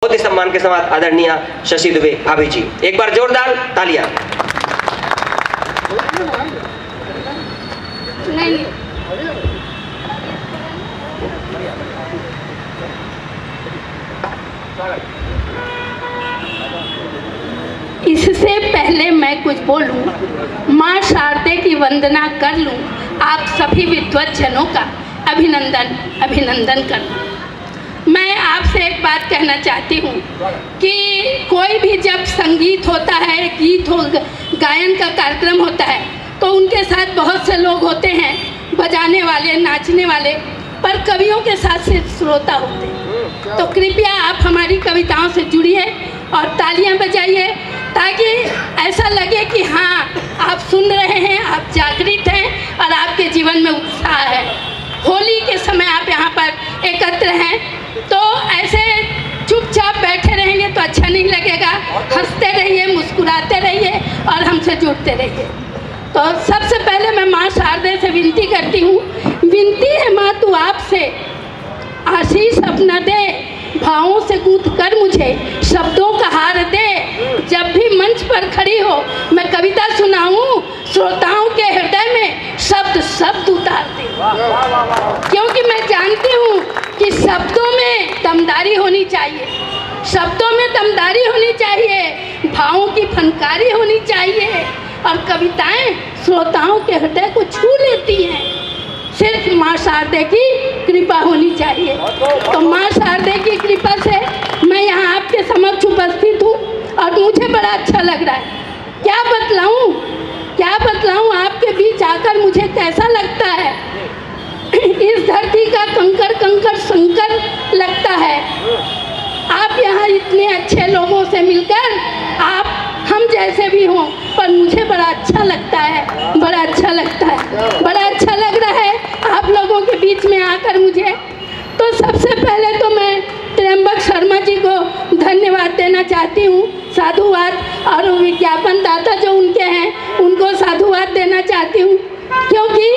बहुत ही सम्मान के साथ आदरणीय शशि दुबे भाभी जी, एक बार जोरदार तालियां। नहीं इससे पहले मैं कुछ बोलूं, माँ शारदे की वंदना कर लूं, आप सभी विद्वत जनों का अभिनंदन कर लूं। मैं आपसे एक बात कहना चाहती हूँ कि कोई भी जब संगीत होता है, गीत हो, गायन का कार्यक्रम होता है तो उनके साथ बहुत से लोग होते हैं, बजाने वाले, नाचने वाले, पर कवियों के साथ सिर्फ श्रोता होते हैं। तो कृपया आप हमारी कविताओं से जुड़िए और तालियां बजाइए ताकि ऐसा लगे कि हाँ, आप सुन रहे हैं, आप जागृत हैं और आपके जीवन में उत्साह है। होली के समय आप यहाँ पर एकत्र हैं तो ऐसे चुपचाप बैठे रहेंगे तो अच्छा नहीं लगेगा। हंसते रहिए, मुस्कुराते रहिए और हमसे जुड़ते रहिए। तो सबसे पहले मैं माँ शारदे से विनती करती हूँ, विनती है माँ तू आपसे आशीष अपना दे, भावों से गूंथ कर मुझे शब्दों का हार दे। जब भी मंच पर खड़ी हो मैं कविता सुनाऊं, श्रोताओं के हृदय में शब्द उतार दे, क्योंकि मैं जानती हूँ कि शब्दों में दमदारी होनी चाहिए, शब्दों में दमदारी होनी चाहिए, भावों की फनकारी होनी चाहिए और कविताएं श्रोताओं के हृदय को छू लेती हैं। सिर्फ माँ शारदे की कृपा होनी चाहिए। तो माँ शारदे की कृपा से मैं यहाँ आपके समक्ष उपस्थित हूँ और मुझे बड़ा अच्छा लग रहा है। क्या बतलाऊँ आपके बीच आकर मुझे कैसा लगता है। इस धरती का कंकर संकर लगता है। आप यहाँ इतने अच्छे लोगों से मिलकर, आप हम जैसे भी हों, पर मुझे बड़ा अच्छा लगता है, बड़ा अच्छा लग रहा है आप लोगों के बीच में आकर मुझे। तो सबसे पहले तो मैं त्र्यंबक शर्मा जी को धन्यवाद देना चाहती हूँ, साधुवाद, और विज्ञापन दाता जो उनके हैं उनको साधुवाद देना चाहती हूँ, क्योंकि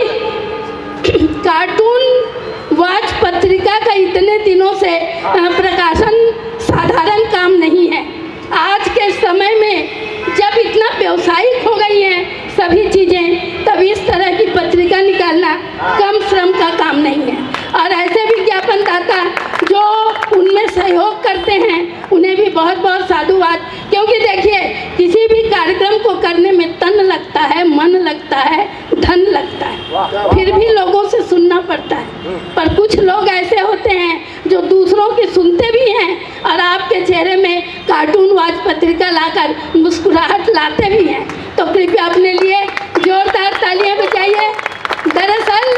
कार्टून वाच पत्रिका का इतने दिनों से प्रकाशन साधारण काम नहीं है। आज के समय में जब इतना व्यावसायिक हो गई हैं सभी चीज़ें, तब इस तरह की पत्रिका निकालना कम श्रम का काम नहीं है। और ऐसे विज्ञापन दाता जो उनमें सहयोग करते हैं उन्हें भी बहुत बहुत साधुवाद, क्योंकि देखिए किसी भी कार्यक्रम को करने में तन लगता है, मन लगता है, धन लगता है, फिर भी लोगों से सुनना पड़ता है। पर कुछ लोग ऐसे होते हैं जो दूसरों की सुनते भी हैं और आपके चेहरे में कार्टून वाच पत्रिका लाकर मुस्कुराहट लाते भी हैं। तो कृपया अपने लिए जोरदार तालियां बजाइए। दरअसल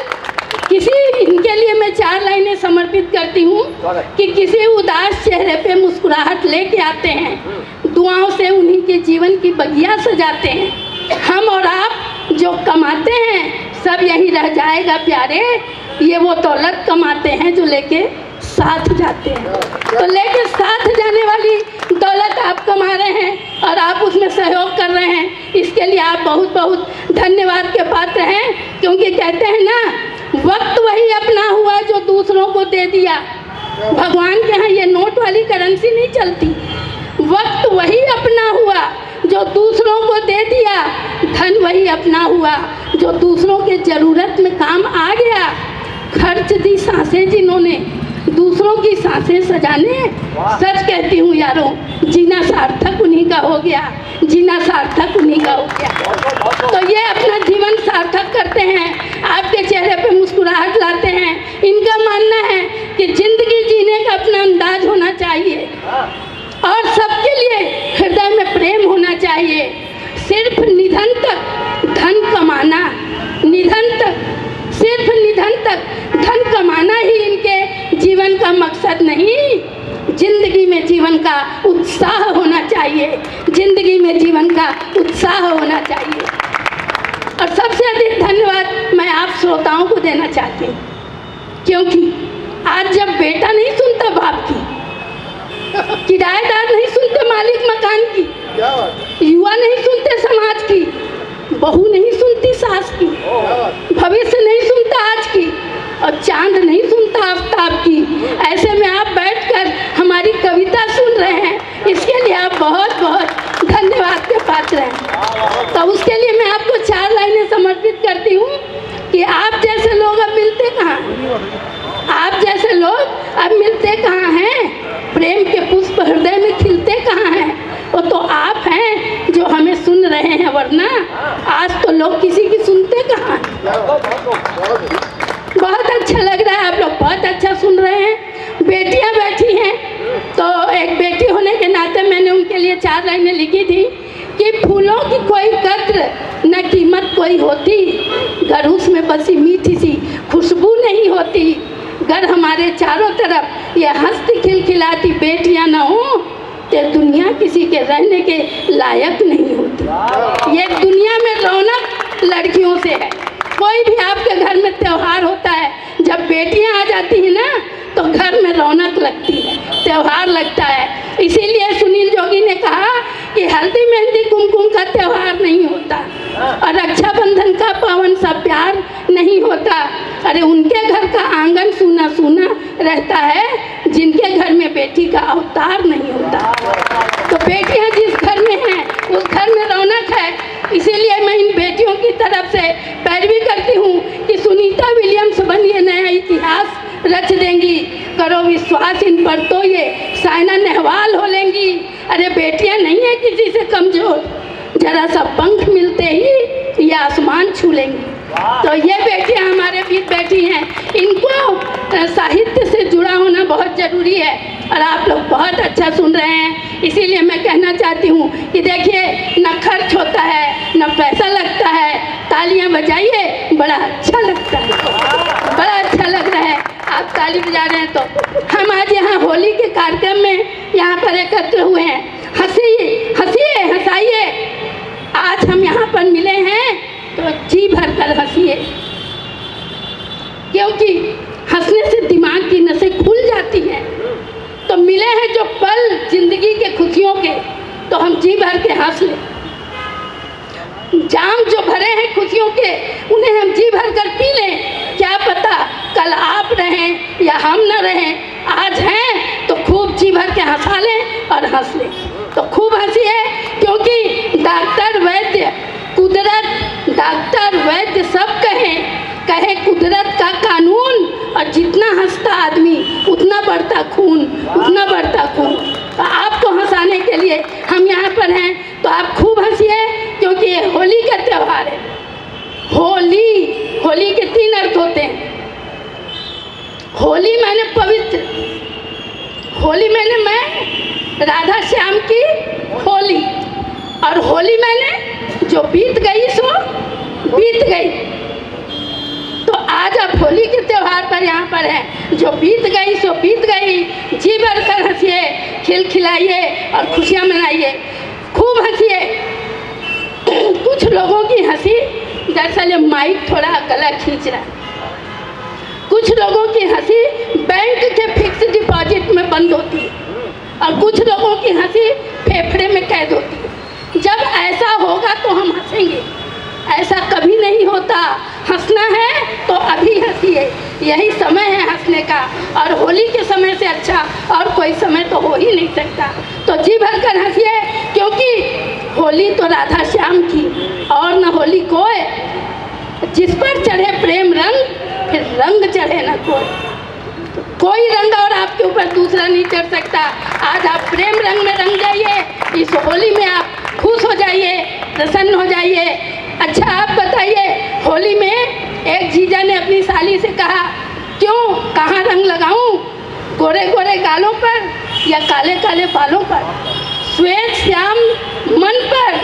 इनके लिए मैं 4 लाइनें समर्पित करती हूँ कि किसी उदास चेहरे पे मुस्कुराहट लेके आते हैं, दुआओं से उन्हीं के जीवन की बगिया सजाते हैं। हम और आप जो कमाते हैं सब यही रह जाएगा प्यारे, ये वो दौलत कमाते हैं जो लेके साथ जाते हैं। तो लेके साथ जाने वाली दौलत आप कमा रहे हैं और आप उसमें सहयोग कर रहे हैं, इसके लिए आप बहुत बहुत धन्यवाद के पात्र हैं। क्योंकि कहते हैं ना, वक्त वही अपना हुआ जो दूसरों को दे दिया। भगवान के यहाँ ये नोट वाली करेंसी नहीं चलती। वक्त वही अपना हुआ जो दूसरों को दे दिया, धन वही अपना हुआ जो दूसरों के ज़रूरत में काम आ गया। खर्च दी सांसें जिन्होंने दूसरों की सांसें सजाने, सच कहती हूँ यारों, जीना सार्थक उन्हीं का हो गया, जीना सार्थक उन्हीं का हो गया। तो ये अपना जीवन सार्थक करते हैं, आपके चेहरे पे मुस्कुराहट लाते हैं। इनका मानना है कि जिंदगी जीने का अपना अंदाज होना चाहिए और सबके लिए हृदय में प्रेम होना चाहिए। सिर्फ निधन तक धन कमाना, सिर्फ निधन तक धन कमाना ही इनके जीवन का मकसद नहीं। जिंदगी में जीवन का उत्साह होना चाहिए, जिंदगी में जीवन का उत्साह होना चाहिए। और सबसे अधिक धन्यवाद मैं आप श्रोताओं को देना चाहती हूँ, क्योंकि आज जब बेटा नहीं सुनता बाप की, किराएदार नहीं सुनते मालिक मकान की, युवा नहीं सुनते समाज की, बहू नहीं सुनती सास की, भविष्य नहीं सुनता आज की, और चांद नहीं सुनता आफताब की। ऐसे में आप बैठकर हमारे हमारी कविता सुन रहे हैं, इसके लिए आप बहुत बहुत धन्यवाद के पात्र हैं। तो उसके लिए मैं आपको 4 लाइनें समर्पित करती हूँ कि आप जैसे लोग अब मिलते कहाँ हैं? आप जैसे लोग अब मिलते कहाँ हैं? प्रेम के पुष्प हृदय में खिलते कहाँ हैं? वो तो आप हैं जो हमें सुन रहे हैं, वरना आज तो लोग किसी की सुनते कहाँ हैं। बहुत अच्छा लग रहा है, आप लोग बहुत अच्छा सुन रहे हैं। बेटियां बैठी हैं, तो एक बेटी होने के नाते मैंने उनके लिए 4 लाइनें लिखी थी कि फूलों की कोई कद्र न कीमत कोई होती, घर उसमें बसी मीठी सी खुशबू नहीं होती, घर हमारे चारों तरफ ये हंसती खिलखिलाती बेटियां न हो तो दुनिया किसी के रहने के लायक नहीं होती। ये दुनिया में रौनक लड़कियों से है। कोई भी आपके घर में त्यौहार होता है, जब बेटियां आ जाती हैं ना तो घर में रौनक लगती है, त्यौहार लगता है। इसीलिए सुनील जोगी ने कहा कि हल्दी मेहंदी कुमकुम का त्यौहार नहीं होता और रक्षाबंधन का पावन सा प्यार नहीं होता। अरे उनके घर का आंगन सूना सूना रहता है जिनके घर में बेटी का अवतार नहीं होता। तो बेटियां जिस घर में हैं उस घर में रौनक है। इसीलिए मैं इन बेटियों की तरफ से पैरवी करती हूँ कि सुनीता विलियम्स बनिए नया इतिहास रच देंगी, करो विश्वास इन पर तो ये साइना नेहवाल हो लेंगी। अरे बेटियां नहीं है किसी से कमजोर, जरा सा पंख मिलते ही ये आसमान छू लेंगी। तो ये बेटियां हमारे बीच बैठी हैं, इनको साहित्य से जुड़ा होना बहुत ज़रूरी है और आप लोग बहुत अच्छा सुन रहे हैं। इसीलिए मैं कहना चाहती हूँ कि देखिए, न खर्च होता है न पैसा लगता है, तालियां बजाइए, बड़ा अच्छा लगता है, बड़ा अच्छा लग रहा है। आप ताली बजा रहे हैं। तो हम आज यहाँ होली के कार्यक्रम में यहाँ पर एकत्र हुए हैं। हंसिए हंसाइए, आज हम यहाँ पर मिले हैं तो जी भर कर हंसिए, क्योंकि हंसने से दिमाग की नसें खुल जाती हैं। तो मिले हैं जो पल जिंदगी के खुशियों के, तो हम जी भर के हंस लें। जाम जो भरे हैं खुशियों के, उन्हें हम जी भर कर पी लें। क्या पता कल आप रहें या हम न रहें, आज हैं तो खूब जी भर के हंसा लें और हंस लें। तो खूब हंसिए, क्योंकि डॉक्टर वैद्य कुदरत, डॉक्टर वैद्य सब कहे कुदरत का कानून, और जितना हंसता आदमी उतना बढ़ता खून, उतना बढ़ता खून। तो आपको हंसाने के लिए हम यहाँ पर हैं, तो आप खूब हंसिए, क्योंकि ये होली का त्यौहार है। होली के 3 अर्थ होते हैं। होली माने पवित्र, होली माने मैं राधा श्याम की होली, और होली माने जो बीत गई सो बीत गई। तो आज आप होली के त्यौहार पर यहाँ पर हैं, जो बीत गई सो बीत गई। जी भर कर हंसिए, खिलखिलाइए और खुशियाँ मनाइए, खूब हंसिए। कुछ लोगों की हंसी, दरअसल ये माइक थोड़ा गला खींच रहा है, कुछ लोगों की हंसी बैंक के फिक्स डिपॉजिट में बंद होती है और कुछ लोगों की हंसी फेफड़े में कैद होती है। जब ऐसा होगा तो हम हंसेंगे, ऐसा कभी नहीं होता। हंसना है तो अभी हंसिए, यही समय है हंसने का, और होली के समय से अच्छा और कोई समय तो हो ही नहीं सकता। तो जी भर कर हंसिए, क्योंकि होली तो राधा श्याम की और न होली कोई। जिस पर चढ़े प्रेम रंग, फिर रंग चढ़े न कोई रंग और आपके ऊपर दूसरा नहीं चढ़ सकता। आज आप प्रेम रंग में रंग जाइए, इस होली में आप खुश हो जाइए, प्रसन्न हो जाइए। अच्छा आप बताइए, होली में एक जीजा ने अपनी साली से कहा, क्यों, कहाँ रंग लगाऊं, गोरे गोरे गालों पर या काले काले बालों पर, श्वेत श्याम मन पर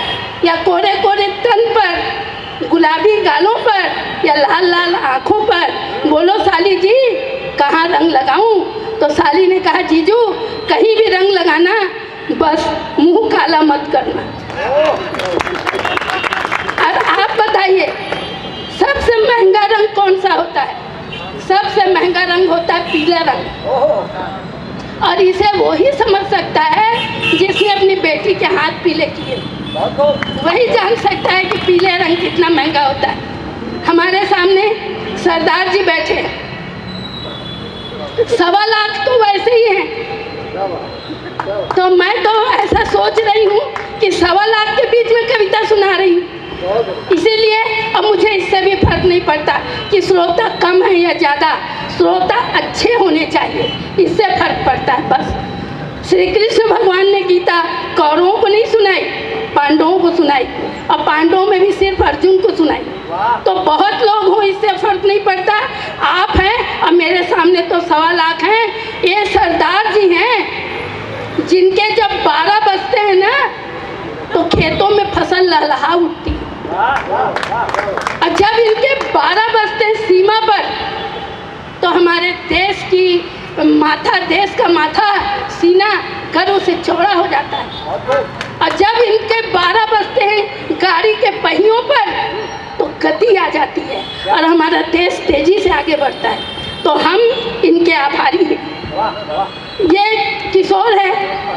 या कोरे कोरे तन पर, गुलाबी गालों पर या लाल लाल आँखों पर, बोलो साली जी कहाँ रंग लगाऊं। तो साली ने कहा, जीजू कहीं भी रंग लगाना, बस मुंह काला मत करना। और आप बताइए, सबसे महंगा रंग कौन सा होता है? सबसे महंगा रंग होता है पीला रंग, और इसे वो ही समझ सकता है जिसने अपनी बेटी के हाथ पीले किए, वही जान सकता है कि पीले रंग कितना महंगा होता है। हमारे सामने सरदार जी बैठे हैं, 1.25 लाख तो वैसे ही हैं, तो मैं तो ऐसा सोच रही हूँ कि 1.25 लाख के बीच में कविता सुना रही हूँ। इसीलिए अब मुझे इससे भी फर्क नहीं पड़ता कि श्रोता कम है या ज़्यादा, श्रोता अच्छे होने चाहिए, इससे फर्क पड़ता है बस। श्री कृष्ण भगवान ने गीता कौरवों को नहीं सुनाई, पांडवों को सुनाई, और पांडवों में भी सिर्फ अर्जुन को सुनाई। तो बहुत लोग हो, इससे फर्क नहीं पड़ता। आप हैं और मेरे सामने तो 1.25 लाख हैं। ये सरदार जी हैं जिनके जब 12 बजते हैं ना तो खेतों में फसल लहलहा उठती है, और जब इनके 12 बजते हैं सीमा पर तो हमारे देश की माथा, देश का माथा, सीना गर्व से चौड़ा हो जाता है। और जब इनके 12 बजते हैं गाड़ी के पहियों पर तो गति आ जाती है और हमारा देश तेजी से आगे बढ़ता है। तो हम इनके आभारी हैं। ये किशोर है,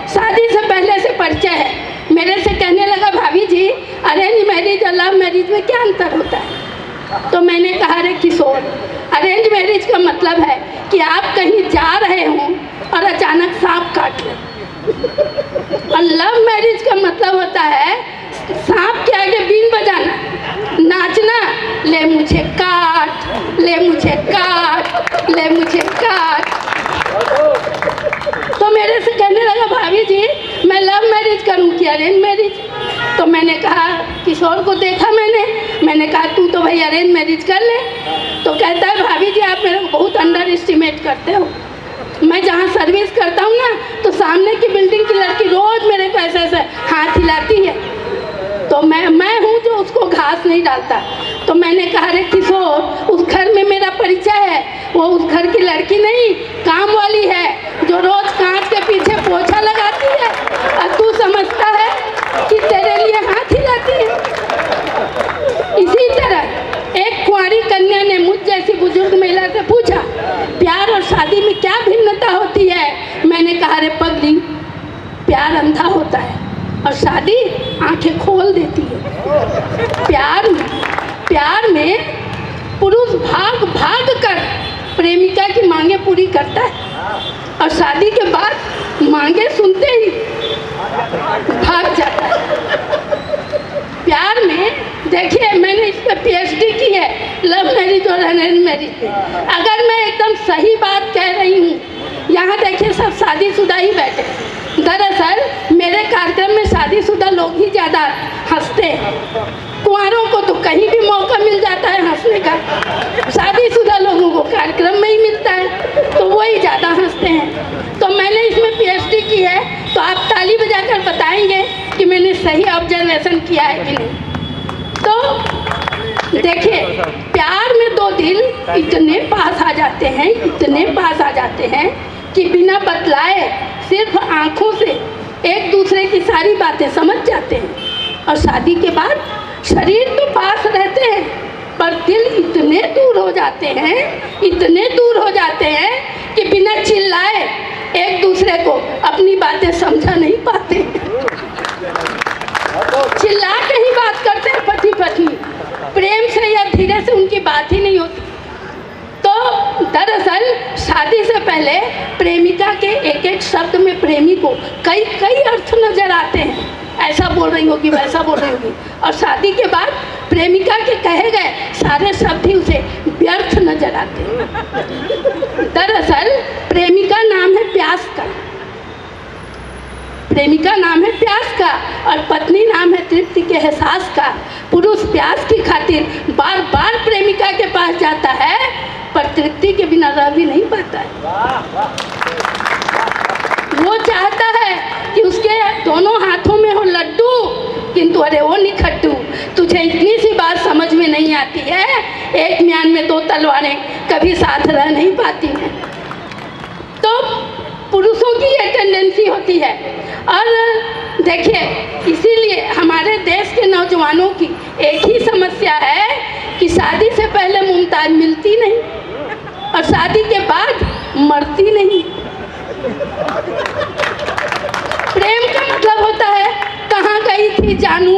शादी से पहले से परिचय है। मेरे से कहने लगा, भाभी जी अरेंज मैरिज और लव मैरिज में क्या अंतर होता है? तो मैंने कहा, अरे किशोर, अरेंज मैरिज का मतलब है कि आप कहीं जा रहे हों और अचानक सांप काट ले, और लव मैरिज का मतलब होता है सांप के आगे बीन बजाना, नाचना, ले मुझे काट, ले मुझे काट, ले मुझे काट। तो मेरे से कहने लगा, भाभी जी मैं लव मैरिज करूं कि अरेंज मैरिज? तो मैंने कहा, किशोर को देखा मैंने कहा तू तो भाई अरेंज मैरिज कर ले। तो कहता है, भाभी जी आप मेरे को बहुत अंडर एस्टिमेट करते हो। मैं जहाँ सर्विस करता हूँ ना तो सामने की बिल्डिंग की लड़की रोज़ मेरे को ऐसे ऐसे हाथ हिलाती है, तो मैं हूँ जो उसको घास नहीं डालता। तो मैंने कहा, अरे किशोर, उस घर में मेरा परिचय है, वो उस घर की लड़की नहीं, काम वाली है जो रोज़ कांच के पीछे पोछा लगाती है, और तू समझता है कि तेरे लिए हाथ हिलाती है। इसी तरह एक कुंवारी कन्या ने मुझ जैसी बुजुर्ग महिला से पूछा, प्यार और शादी में क्या भिन्नता होती है? मैंने कहा, अरे पगली, प्यार अंधा होता है और शादी आंखें खोल देती है। प्यार में पुरुष भाग भाग कर प्रेमिका की मांगे पूरी करता है, और शादी के बाद मांगे सुनते ही भाग जाता है। प्यार में देखिए, मैंने इस पर PhD की है, लव मैरिज और अरेंज मैरिज पे। अगर मैं एकदम सही बात कह रही हूँ, यहाँ देखिए सब शादीशुदा ही बैठे। दरअसल मेरे कार्यक्रम में शादीशुदा लोग ही ज़्यादा हंसते हैं। कुंवारों को तो कहीं भी मौका मिल जाता है हंसने का, शादीशुदा लोगों को कार्यक्रम में ही मिलता है, तो वही ज़्यादा हंसते हैं। तो मैंने इसमें PhD की है, तो आप ताली बजाकर बताएंगे कि मैंने सही ऑब्जर्वेशन किया है कि नहीं। तो देखिए, प्यार में दो दिल इतने पास आ जाते हैं, इतने पास आ जाते हैं कि बिना बतलाए सिर्फ आँखों से एक दूसरे की सारी बातें समझ जाते हैं। और शादी के बाद शरीर तो पास रहते हैं पर दिल इतने दूर हो जाते हैं, इतने दूर हो जाते हैं कि बिना चिल्लाए एक दूसरे को अपनी बातें समझा नहीं पाते। चिल्ला के ही बात करते हैं पति पत्नी, प्रेम से या धीरे से उनकी बात ही नहीं होती। तो दरअसल शादी से पहले प्रेमिका के एक एक शब्द में प्रेमी को कई कई अर्थ नजर आते हैं, ऐसा बोल रही होगी, वैसा बोल रही होगी। और शादी के बाद प्रेमिका के कहे गए सारे शब्द ही उसे व्यर्थ नजर आते हैं। दरअसल प्रेमिका नाम है प्यास का, प्रेमिका नाम है प्यास का, और पत्नी नाम है तृप्ति के एहसास का। पुरुष प्यास की खातिर बार बार प्रेमिका के पास जाता है, पर तृप्ति के बिना रह भी नहीं पाता है। वो चाहता है कि उसके दोनों हाथों में हो लड्डू, किंतु अरे वो निखट्टू, तुझे इतनी सी बात समझ में नहीं आती है, एक म्यान में दो तलवारें कभी साथ रह नहीं पाती हैं। तो पुरुषों की ये टेंडेंसी होती है। और देखिए, इसीलिए हमारे देश के नौजवानों की एक ही समस्या है कि शादी से पहले मुमताज मिलती नहीं और शादी के बाद मरती नहीं। प्रेम का मतलब होता है कहाँ गई थी जानू,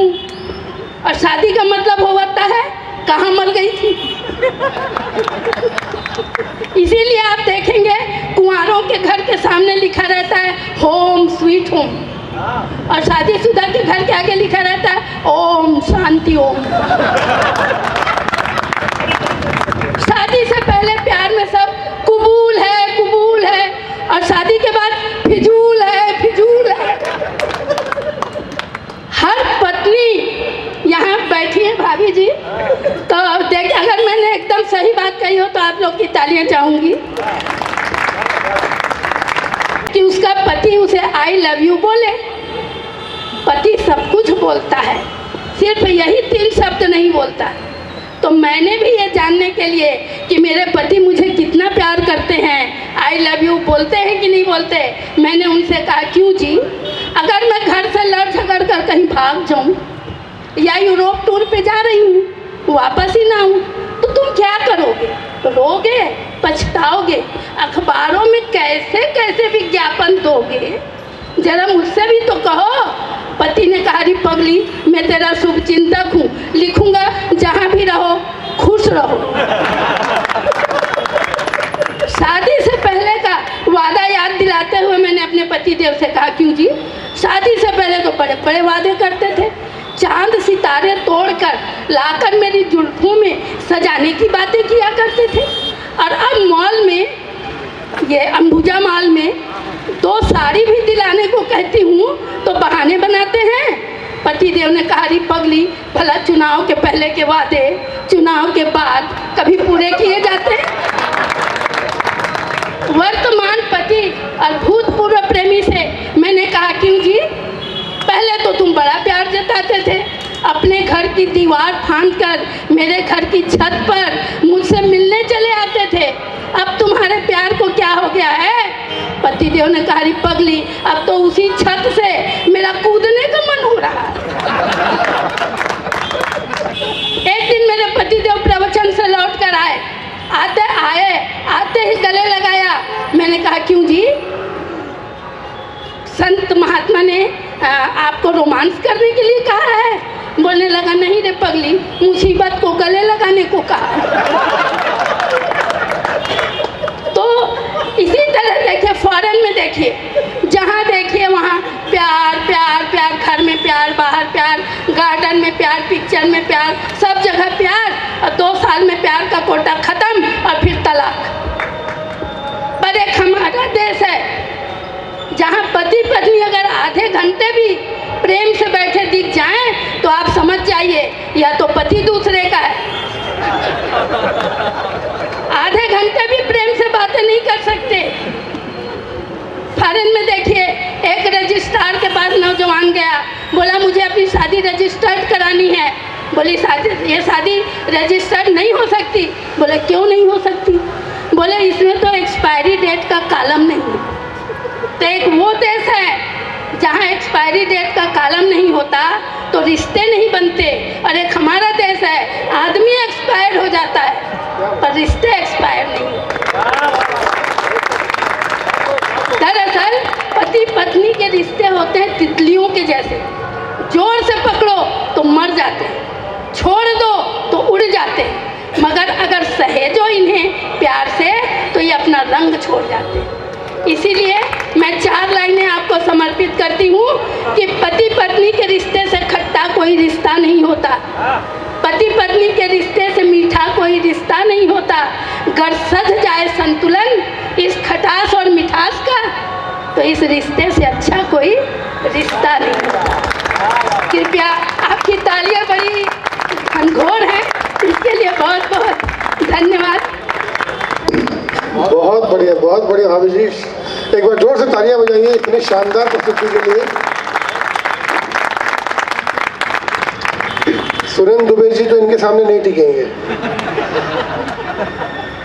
और शादी का मतलब होता है कहाँ मर गई थी। इसीलिए आप देखेंगे कुंवारों के घर के सामने लिखा रहता है होम स्वीट होम, और शादीशुदा के घर के आगे लिखा रहता है ओम शांति ओम। शादी से पहले प्यार में सब कबूल है, और शादी के बाद फिजूल है। हर पत्नी यहाँ बैठी है भाभी जी, तो देखिए अगर मैंने एकदम सही बात कही हो तो आप लोग की तालियां चाहूंगी कि उसका पति उसे आई लव यू बोले। पति सब कुछ बोलता है, सिर्फ यही 3 शब्द नहीं बोलता। तो मैंने भी ये जानने के लिए कि मेरे पति मुझे कितना प्यार करते हैं, आई लव यू बोलते हैं कि नहीं बोलते, मैंने उनसे कहा क्यों जी, अगर मैं घर से लड़ झगड़ कर कहीं भाग जाऊं या यूरोप टूर पे जा रही हूँ, वापस ही ना आऊँ, तो तुम क्या करोगे? रोगे, पछताओगे, अखबारों में कैसे कैसे विज्ञापन दोगे, जरा मुझसे भी तो कहो। पति ने कहा, पगली मैं तेरा शुभ चिंतक हूँ, लिखूंगा जहाँ भी रहो खुश रहो। शादी से पहले का वादा याद दिलाते हुए मैंने अपने पति देव से कहा क्यों जी, शादी से पहले तो बड़े बड़े वादे करते थे, चांद सितारे तोड़कर लाकर मेरी जुल्फों में सजाने की बातें किया करते थे, और अब मॉल में, ये अंबुजा मॉल में 2 साड़ी भी दिलाने को कहती हूँ तो बहाने बनाते हैं। पति देव ने कहा, पगली भला चुनाव के पहले के वादे चुनाव के बाद कभी पूरे किए जाते हैं? वर्तमान पति और भूतपूर्व प्रेमी से मैंने कहा क्यों जी, पहले तो तुम बड़ा प्यार जताते थे, अपने घर की दीवार फांदकर मेरे घर की छत पर मुझसे मिलने चले आते थे, अब तुम्हारे प्यार को क्या हो गया है? पति देव ने कहा, पगली अब तो उसी छत से मेरा कूदने का मन हो रहा है। एक दिन मेरे पति देव प्रवचन से लौट कर आते ही गले लगाया। मैंने कहा क्यों जी, संत महात्मा ने आपको रोमांस करने के लिए कहा है? बोलने लगा, नहीं रे पगली, मुसीबत को गले लगाने को कहा। तो इसी तरह देखिए, फॉरेन में देखिए, जहाँ देखिए वहाँ प्यार प्यार प्यार, घर में प्यार, बाहर प्यार, गार्डन में प्यार, पिक्चर में प्यार, सब जगह प्यार, और 2 साल में प्यार का कोटा खत्म और फिर तलाक। पर एक हमारा देश है जहाँ पति पत्नी अगर आधे घंटे भी प्रेम से बैठे दिख जाएं तो आप समझ जाइए या तो पति दूसरे का है। आधे घंटे भी प्रेम से बातें नहीं कर सकते। फॉरेन में देखिए, एक रजिस्ट्रार के पास नौजवान गया, बोला मुझे अपनी शादी रजिस्टर्ड करानी है। बोली ये शादी रजिस्टर्ड नहीं हो सकती। बोले क्यों नहीं हो सकती? बोले इसमें तो एक्सपायरी डेट का कॉलम नहीं है। तो एक वो देश है जहाँ एक्सपायरी डेट का कॉलम नहीं होता तो रिश्ते नहीं बनते, और एक हमारा देश है आदमी एक्सपायर हो जाता है पर रिश्ते एक्सपायर नहीं होते। दरअसल पति पत्नी के रिश्ते होते हैं तितलियों के जैसे, जोर से पकड़ो तो मर जाते हैं, छोड़ दो तो उड़ जाते हैं, मगर अगर सहेजो इन्हें प्यार से तो ये अपना रंग छोड़ जाते हैं। इसीलिए मैं 4 लाइनें आपको समर्पित करती हूँ कि पति पत्नी के रिश्ते से खट्टा कोई रिश्ता नहीं होता, पति पत्नी के रिश्ते से मीठा कोई रिश्ता नहीं होता। अगर सज जाए संतुलन इस खटास और मिठास का तो इस रिश्ते से अच्छा कोई रिश्ता नहीं होता। कृपया, आपकी तालियां बड़ी घनघोर हैं, इसके लिए बहुत बहुत धन्यवाद। बहुत बढ़िया भाभी जी, एक बार जोर से तालियां बजाइए इतनी शानदार प्रस्तुति के लिए। सुरेंद्र दुबे जी तो इनके सामने नहीं टिकेंगे।